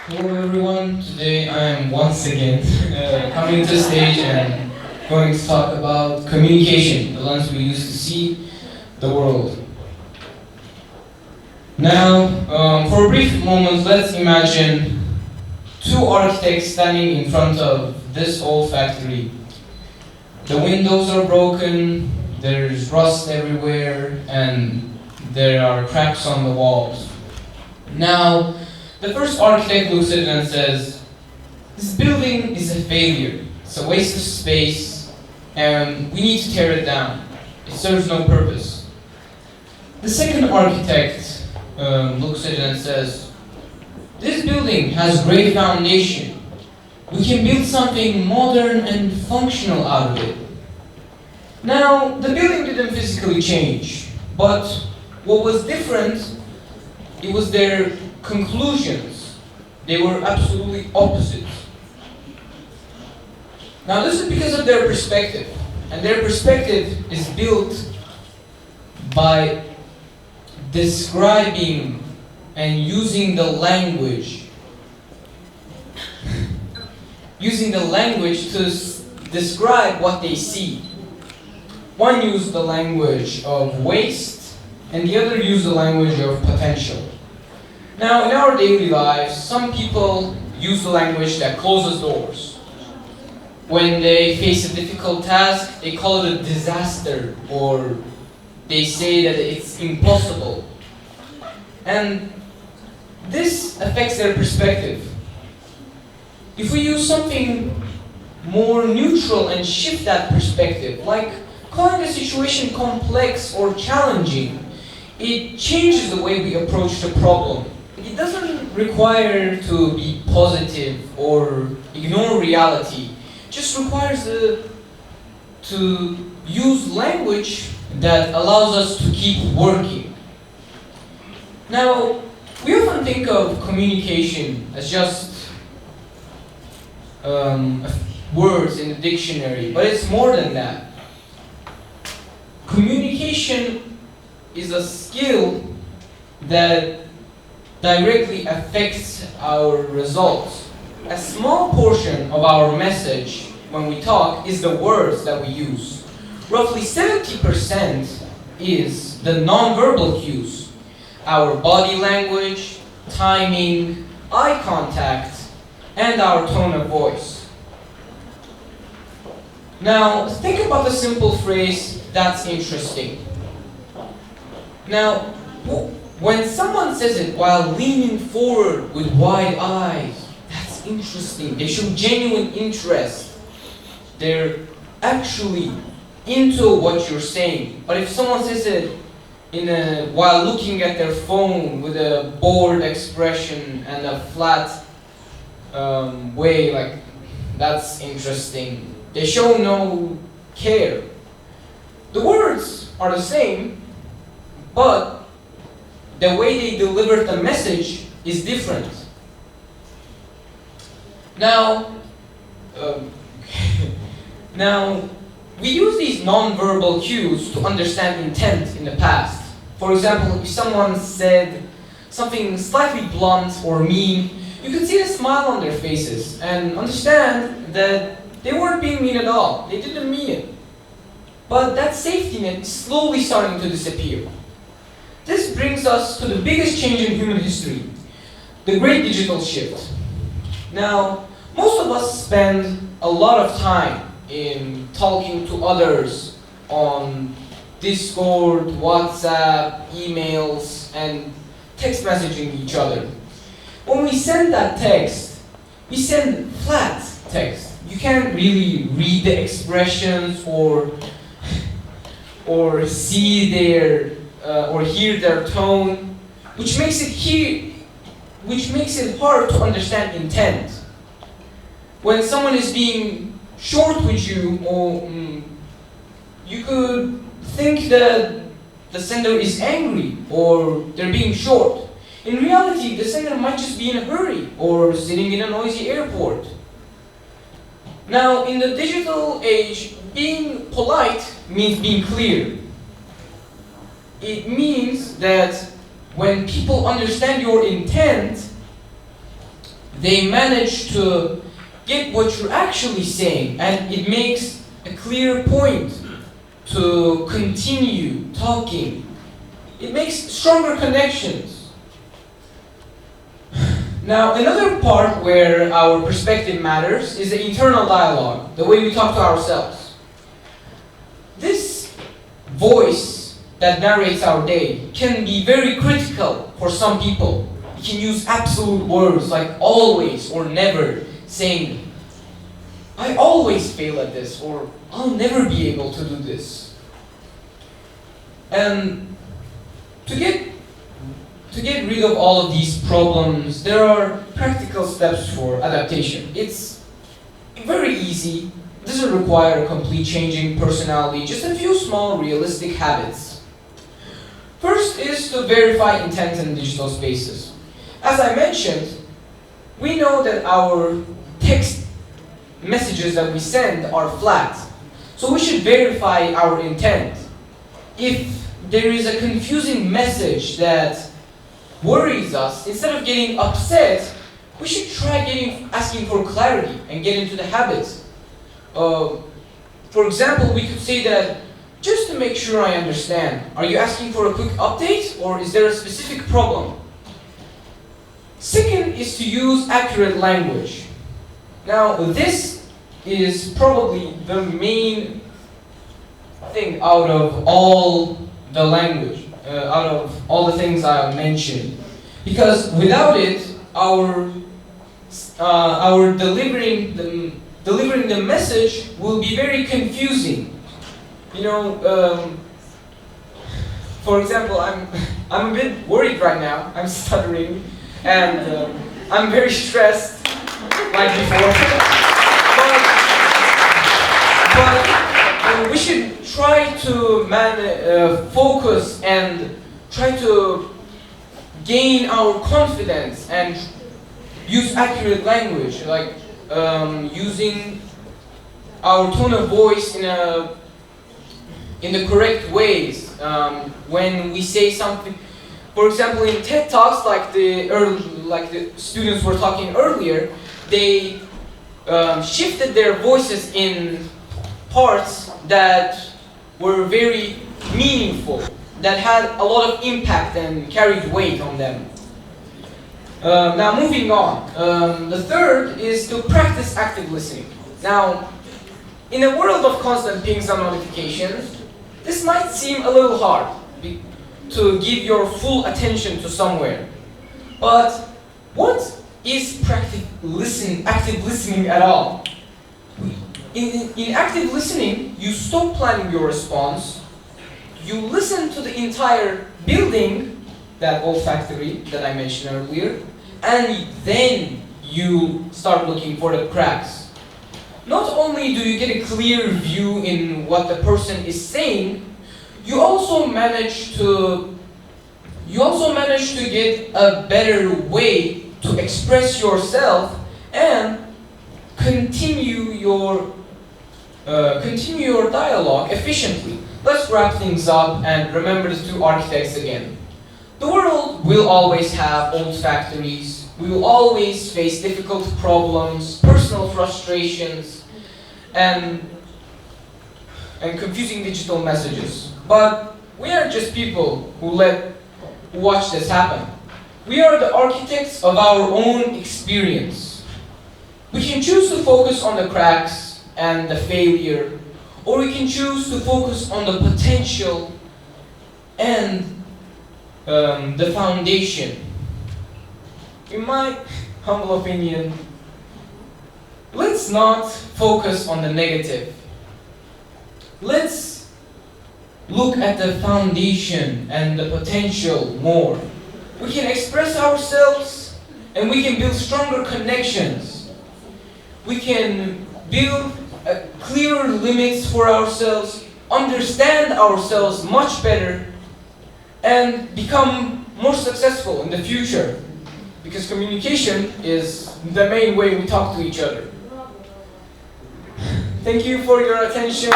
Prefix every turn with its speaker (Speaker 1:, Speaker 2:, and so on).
Speaker 1: Hello everyone, today I am once again coming to the stage and going to talk about communication, the lens we use to see the world. Now, for a brief moment, let's imagine two architects standing in front of this old factory. The windows are broken, there's rust everywhere, and there are cracks on the walls. Now, the first architect looks at it and says, this building is a failure, it's a waste of space, and we need to tear it down. It serves no purpose. The second architect looks at it and says, this building has great foundation. We can build something modern and functional out of it. Now, the building didn't physically change, but what was different, it was their conclusions. They were absolutely opposite. Now this is because of their perspective, and their perspective is built by describing and using the language to describe what they see. One used the language of waste, and the other used the language of potential. Now, in our daily lives, some people use the language that closes doors. When they face a difficult task, they call it a disaster, or they say that it's impossible. And this affects their perspective. If we use something more neutral and shift that perspective, like calling a situation complex or challenging, it changes the way we approach the problem. It doesn't require to be positive or ignore reality. It just requires to use language that allows us to keep working. Now, we often think of communication as just words in the dictionary, but it's more than that. Communication is a skill that directly affects our results. A small portion of our message when we talk is the words that we use. Roughly 70% is the non-verbal cues. Our body language, timing, eye contact, and our tone of voice. Now, think about the simple phrase, "that's interesting." Now, when someone says it while leaning forward with wide eyes, that's interesting. They show genuine interest. They're actually into what you're saying. But if someone says it while looking at their phone with a bored expression and a flat way, like, that's interesting, they show no care. The words are the same, but the way they deliver the message is different. Now, we use these non-verbal cues to understand intent in the past. For example, if someone said something slightly blunt or mean, you could see a smile on their faces and understand that they weren't being mean at all. They didn't mean it. But that safety net is slowly starting to disappear. This brings us to the biggest change in human history, the great digital shift. Now, most of us spend a lot of time in talking to others on Discord, WhatsApp, emails, and text messaging each other. When we send that text, we send flat text. You can't really read the expressions or see their or hear their tone, which makes it hard to understand intent. When someone is being short with you, or you could think that the sender is angry or they're being short. In reality, the sender might just be in a hurry or sitting in a noisy airport. Now, in the digital age, being polite means being clear. It means that when people understand your intent, they manage to get what you're actually saying, and it makes a clear point to continue talking. It makes stronger connections. Now, another part where our perspective matters is the internal dialogue, the way we talk to ourselves. This voice that narrates our day can be very critical for some people. You can use absolute words like always or never, saying, I always fail at this, or I'll never be able to do this. And to get rid of all of these problems, there are practical steps for adaptation. It's very easy. It doesn't require a complete changing personality, just a few small realistic habits. First is to verify intent in digital spaces. As I mentioned, we know that our text messages that we send are flat. So we should verify our intent. If there is a confusing message that worries us, instead of getting upset, we should try asking for clarity and get into the habit. For example, we could say that, just to make sure I understand, are you asking for a quick update, or is there a specific problem? Second is to use accurate language. Now, this is probably the main thing out of all the language, out of all the things I mentioned. Because without it, our delivering the message will be very confusing. You know, for example, I'm a bit worried right now. I'm stuttering, and I'm very stressed, like before. but we should try to focus and try to gain our confidence and use accurate language, like using our tone of voice in the correct ways. When we say something, for example, in TED Talks, like the students were talking earlier, they shifted their voices in parts that were very meaningful, that had a lot of impact and carried weight on them. Now moving on, the third is to practice active listening. Now, in a world of constant pings and notifications, this might seem a little hard to give your full attention to somewhere. But what is active listening at all? In active listening, you stop planning your response, you listen to the entire building, that olfactory that I mentioned earlier, and then you start looking for the cracks. Not only do you get a clear view in what the person is saying, you also manage to get a better way to express yourself and continue your dialogue efficiently. Let's wrap things up and remember the two architects again. The world will always have old factories. We will always face difficult problems, personal frustrations, and confusing digital messages. But we are just people who watch this happen. We are the architects of our own experience. We can choose to focus on the cracks and the failure, or we can choose to focus on the potential and the foundation. In my humble opinion, let's not focus on the negative. Let's look at the foundation and the potential more. We can express ourselves and we can build stronger connections. We can build clearer limits for ourselves, understand ourselves much better, and become more successful in the future. Because communication is the main way we talk to each other. Thank you for your attention.